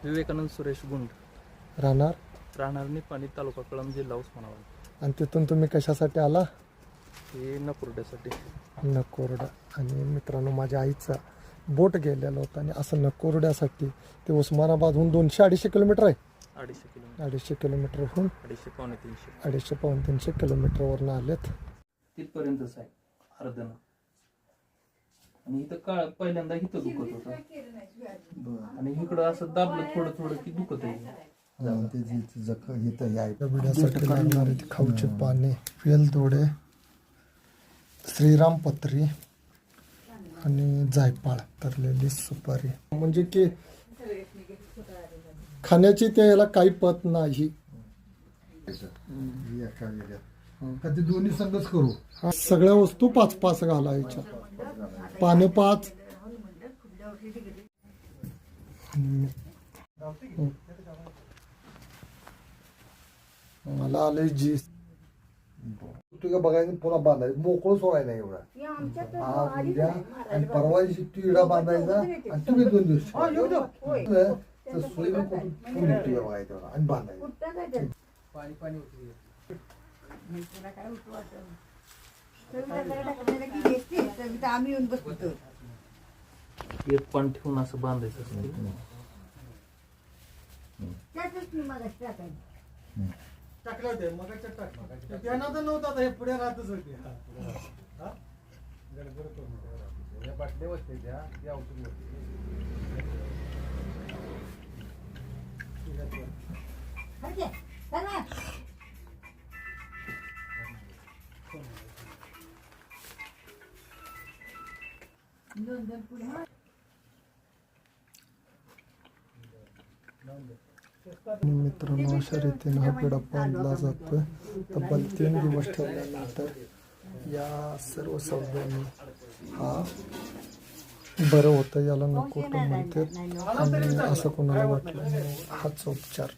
विवेकानंद सुरेश गुंड, राहणार निपाणी, तालुका कळंब, जिल्हा उस्मानाबाद. आणि तिथून तुम्ही कशासाठी आला? हे नकुर्ड्यासाठी. नकोरडा. आणि मित्रांनो, माझ्या आईचा बोट गेलेला होता आणि असं नकोरड्यासाठी ते उस्मानाबादहून 200-250 किलोमीटर आहे. 250 किलोमीटर. 250 किलोमीटरहून 250-300. 250-300 किलोमीटरवरनं आलेत. तिथपर्यंतच आहे अर्धन. आणि इथं पहिल्यांदा इथं दुखत होतं आणि इकडं असं दाबलं थोडं थोडं की दुखत आहे. बिड्यासाठी लागणारे ते खाऊचे पाने, वेलदोडे, श्रीरामपत्री आणि जायफळ, तरलेली सुपारी. म्हणजे की खाण्याची त्याला काही पत नाही. कधी दोन्ही संघच करू. सगळ्या वस्तू 5-5 घालायच्या. पानं 5. मला आले जी तुझ्या बघायचं पुन्हा बांधायचं, मोकळं सोडायला एवढा. आज उद्या आणि परवा दिवशी तू इडा बांधायचा आणि तुम्ही 2 दिवस तर सोयीनं कुठून फुल तुझ्या बघायचं आणि बांधायचं. आम्ही येऊन बसतो. एक पान ठेवून असं बांधायचं असतं. टाकलं होते मग त्यांना तर नव्हतं, आता हे पुढे राहतच होते. बाटल्या होते त्या औषध मित्रांनो, अशा रीतीने हा पेढा बांधला जातोय. तब्बल 3 दिवस ठेवल्यानंतर या सर्व सौद्यांनी हा बरं होतं. याला नकोट म्हणतात आणि असं कोणाला वाटलं हाच उपचार.